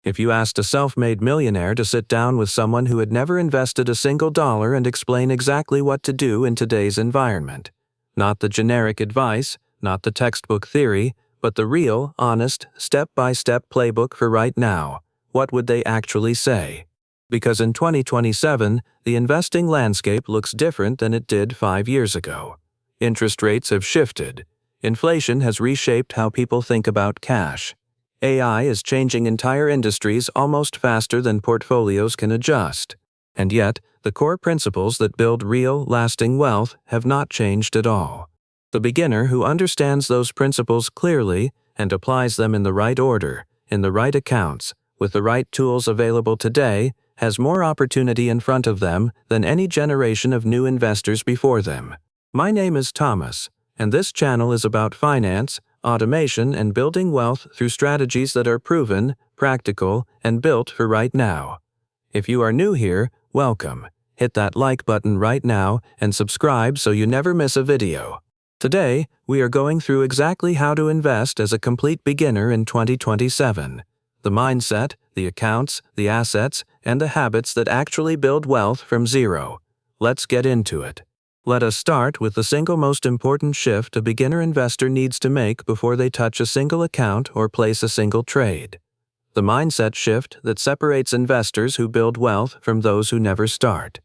If you asked a self-made millionaire to sit down with someone who had never invested a single dollar and explain exactly what to do in today's environment, not the generic advice, not the textbook theory, but the real, honest, step-by-step playbook for right now, what would they actually say? Because in 2027, the investing landscape looks different than it did 5 years ago. Interest rates have shifted. Inflation has reshaped how people think about cash. AI is changing entire industries almost faster than portfolios can adjust. And yet, the core principles that build real, lasting wealth have not changed at all. The beginner who understands those principles clearly and applies them in the right order, in the right accounts, with the right tools available today, has more opportunity in front of them than any generation of new investors before them. My name is Thomas, and this channel is about finance, automation, and building wealth through strategies that are proven, practical, and built for right now. If you are new here, welcome. Hit that like button right now and subscribe so you never miss a video. Today, we are going through exactly how to invest as a complete beginner in 2027. The mindset, the accounts, the assets, and the habits that actually build wealth from zero. Let's get into it. Let us start with the single most important shift a beginner investor needs to make before they touch a single account or place a single trade. The mindset shift that separates investors who build wealth from those who never start.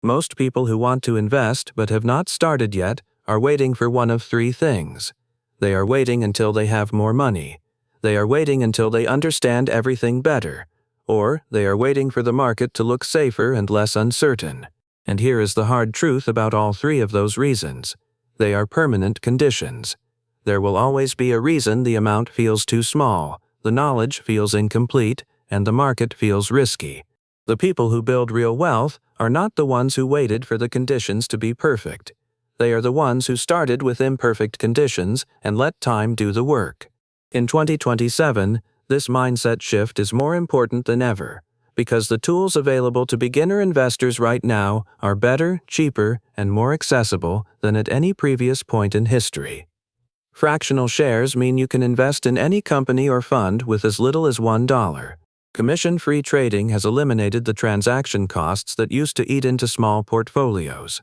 Most people who want to invest but have not started yet are waiting for one of three things. They are waiting until they have more money. They are waiting until they understand everything better. Or they are waiting for the market to look safer and less uncertain. And here is the hard truth about all three of those reasons. They are permanent conditions. There will always be a reason the amount feels too small, the knowledge feels incomplete, and the market feels risky. The people who build real wealth are not the ones who waited for the conditions to be perfect. They are the ones who started with imperfect conditions and let time do the work. In 2027, this mindset shift is more important than ever, because the tools available to beginner investors right now are better, cheaper, and more accessible than at any previous point in history. Fractional shares mean you can invest in any company or fund with as little as $1. Commission-free trading has eliminated the transaction costs that used to eat into small portfolios.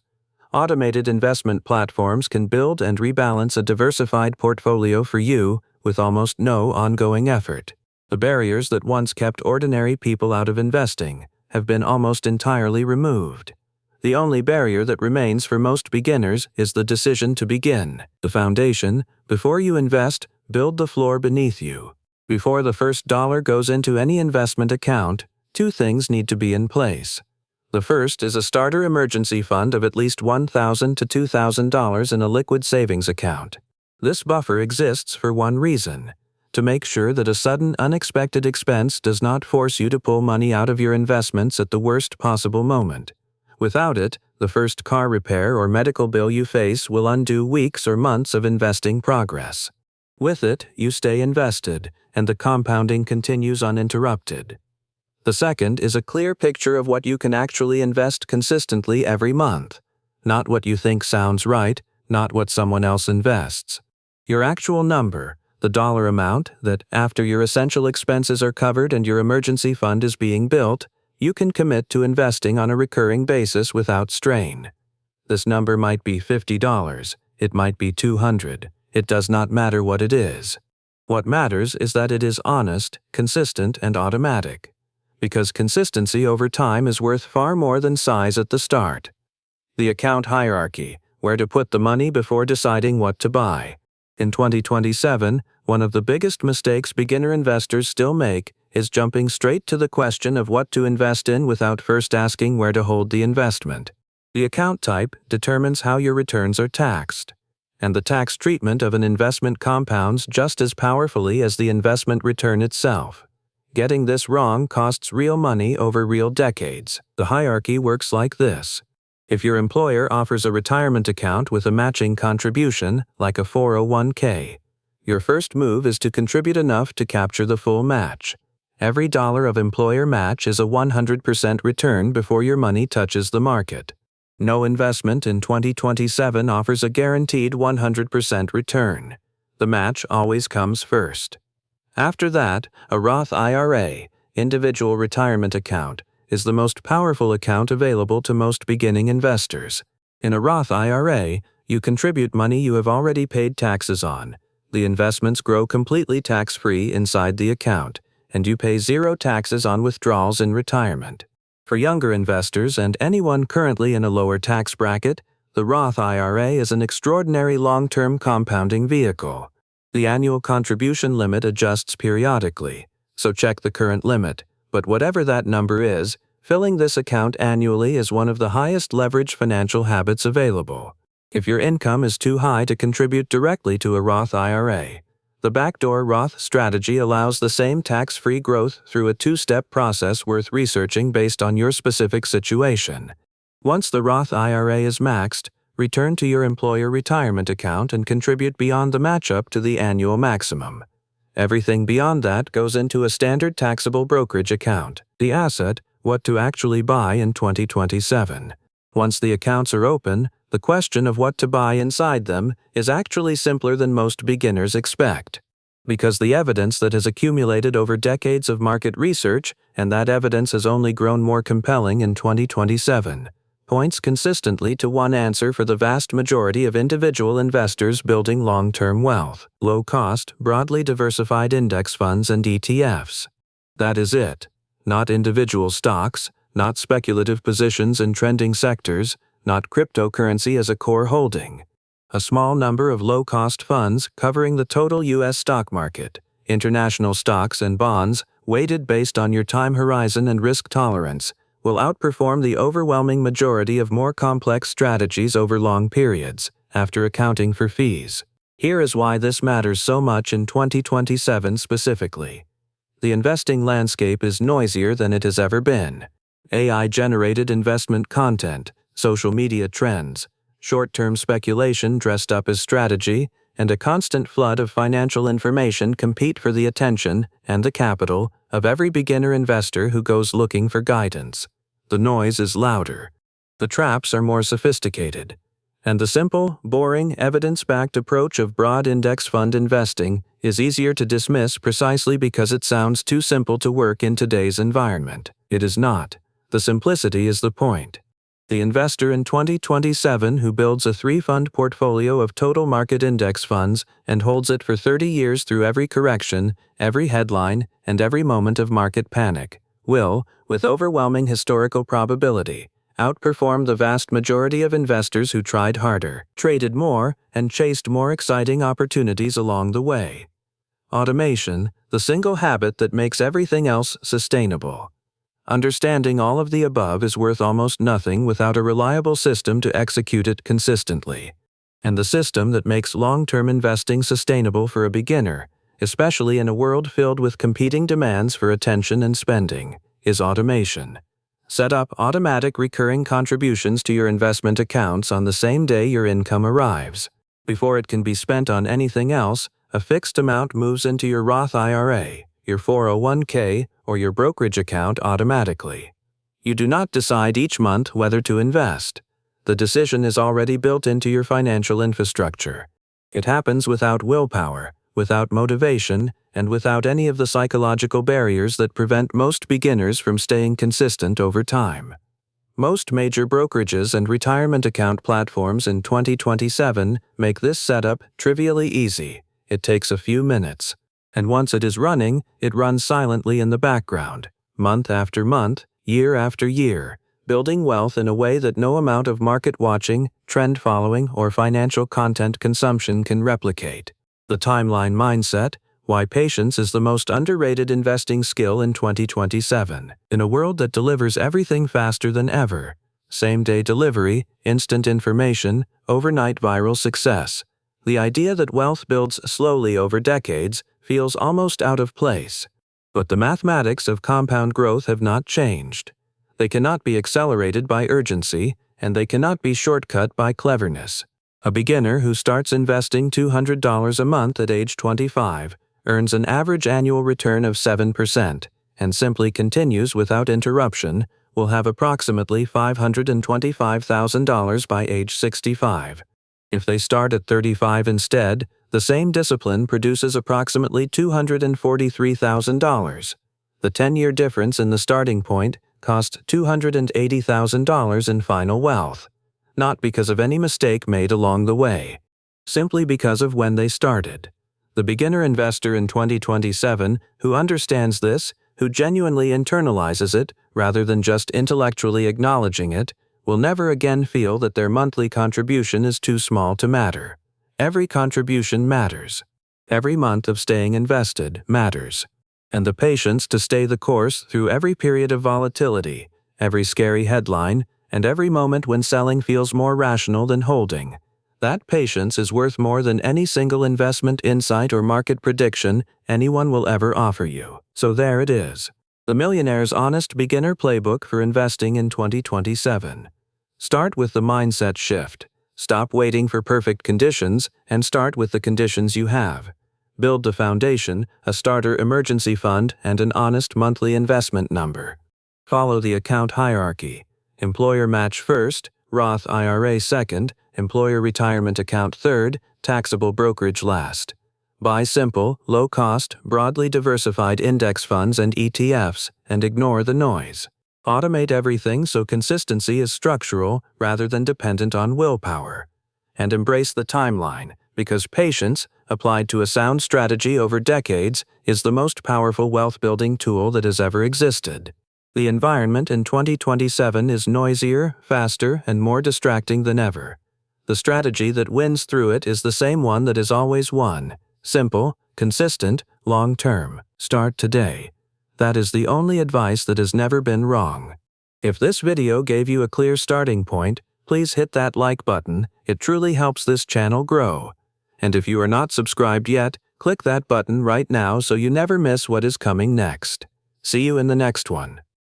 Automated investment platforms can build and rebalance a diversified portfolio for you with almost no ongoing effort. The barriers that once kept ordinary people out of investing have been almost entirely removed. The only barrier that remains for most beginners is the decision to begin. The foundation, before you invest, build the floor beneath you. Before the first dollar goes into any investment account, two things need to be in place. The first is a starter emergency fund of at least $1,000 to $2,000 in a liquid savings account. This buffer exists for one reason: to make sure that a sudden unexpected expense does not force you to pull money out of your investments at the worst possible moment. Without it, the first car repair or medical bill you face will undo weeks or months of investing progress. With it, you stay invested, and the compounding continues uninterrupted. The second is a clear picture of what you can actually invest consistently every month. Not what you think sounds right, not what someone else invests. Your actual number, the dollar amount that, after your essential expenses are covered and your emergency fund is being built, you can commit to investing on a recurring basis without strain. This number might be $50, it might be $200, it does not matter what it is. What matters is that it is honest, consistent, and automatic. Because consistency over time is worth far more than size at the start. The account hierarchy, where to put the money before deciding what to buy. In 2027, one of the biggest mistakes beginner investors still make is jumping straight to the question of what to invest in without first asking where to hold the investment. The account type determines how your returns are taxed, and the tax treatment of an investment compounds just as powerfully as the investment return itself. Getting this wrong costs real money over real decades. The hierarchy works like this. If your employer offers a retirement account with a matching contribution, like a 401k, your first move is to contribute enough to capture the full match. Every dollar of employer match is a 100% return before your money touches the market. No investment in 2027 offers a guaranteed 100% return. The match always comes first. After that, a Roth IRA, individual retirement account, is the most powerful account available to most beginning investors. In a Roth IRA, you contribute money you have already paid taxes on. The investments grow completely tax-free inside the account, and you pay zero taxes on withdrawals in retirement. For younger investors and anyone currently in a lower tax bracket, the Roth IRA is an extraordinary long-term compounding vehicle. The annual contribution limit adjusts periodically, so check the current limit, but whatever that number is, filling this account annually is one of the highest leverage financial habits available. If your income is too high to contribute directly to a Roth IRA, the backdoor Roth strategy allows the same tax-free growth through a two-step process worth researching based on your specific situation. Once the Roth IRA is maxed, return to your employer retirement account and contribute beyond the matchup to the annual maximum. Everything beyond that goes into a standard taxable brokerage account. The asset, what to actually buy in 2027. Once the accounts are open, the question of what to buy inside them is actually simpler than most beginners expect. Because the evidence that has accumulated over decades of market research, and that evidence has only grown more compelling in 2027, points consistently to one answer for the vast majority of individual investors building long-term wealth: low-cost, broadly diversified index funds and ETFs. That is it. Not individual stocks, not speculative positions in trending sectors, not cryptocurrency as a core holding. A small number of low-cost funds covering the total U.S. stock market, international stocks and bonds, weighted based on your time horizon and risk tolerance, will outperform the overwhelming majority of more complex strategies over long periods, after accounting for fees. Here is why this matters so much in 2027 specifically. The investing landscape is noisier than it has ever been. AI-generated investment content, social media trends, short-term speculation dressed up as strategy, and a constant flood of financial information compete for the attention and the capital of every beginner investor who goes looking for guidance. The noise is louder. The traps are more sophisticated. And the simple, boring, evidence-backed approach of broad index fund investing is easier to dismiss precisely because it sounds too simple to work in today's environment. It is not. The simplicity is the point. The investor in 2027 who builds a 3-fund portfolio of total market index funds and holds it for 30 years through every correction, every headline, and every moment of market panic, will, with overwhelming historical probability, outperform the vast majority of investors who tried harder, traded more, and chased more exciting opportunities along the way. Automation, the single habit that makes everything else sustainable. Understanding all of the above is worth almost nothing without a reliable system to execute it consistently. And the system that makes long-term investing sustainable for a beginner, especially in a world filled with competing demands for attention and spending, is automation. Set up automatic recurring contributions to your investment accounts on the same day your income arrives. Before it can be spent on anything else, a fixed amount moves into your Roth IRA, your 401k, or your brokerage account automatically. You do not decide each month whether to invest. The decision is already built into your financial infrastructure. It happens without willpower, without motivation, and without any of the psychological barriers that prevent most beginners from staying consistent over time. Most major brokerages and retirement account platforms in 2027 make this setup trivially easy. It takes a few minutes. And once it is running, it runs silently in the background, month after month, year after year, building wealth in a way that no amount of market watching, trend following, or financial content consumption can replicate. The timeline mindset, why patience is the most underrated investing skill in 2027. In a world that delivers everything faster than ever, same-day delivery, instant information, overnight viral success, the idea that wealth builds slowly over decades feels almost out of place. But the mathematics of compound growth have not changed. They cannot be accelerated by urgency, and they cannot be shortcut by cleverness. A beginner who starts investing $200 a month at age 25 earns an average annual return of 7%, and simply continues without interruption, will have approximately $525,000 by age 65. If they start at 35 instead, the same discipline produces approximately $243,000. The 10-year difference in the starting point cost $280,000 in final wealth, not because of any mistake made along the way, simply because of when they started. The beginner investor in 2027 who understands this, who genuinely internalizes it rather than just intellectually acknowledging it, will never again feel that their monthly contribution is too small to matter. Every contribution matters. Every month of staying invested matters. And the patience to stay the course through every period of volatility, every scary headline, and every moment when selling feels more rational than holding. That patience is worth more than any single investment insight or market prediction anyone will ever offer you. So there it is. The Millionaire's Honest Beginner Playbook for Investing in 2027. Start with the mindset shift. Stop waiting for perfect conditions and start with the conditions you have. Build the foundation, a starter emergency fund, and an honest monthly investment number. Follow the account hierarchy. Employer match first, Roth IRA second, employer retirement account third, taxable brokerage last. Buy simple, low-cost, broadly diversified index funds and ETFs, and ignore the noise. Automate everything so consistency is structural rather than dependent on willpower. And embrace the timeline, because patience, applied to a sound strategy over decades, is the most powerful wealth-building tool that has ever existed. The environment in 2027 is noisier, faster, and more distracting than ever. The strategy that wins through it is the same one that has always won. Simple, consistent, long-term. Start today. That is the only advice that has never been wrong. If this video gave you a clear starting point, please hit that like button. It truly helps this channel grow. And if you are not subscribed yet, click that button right now so you never miss what is coming next. See you in the next one.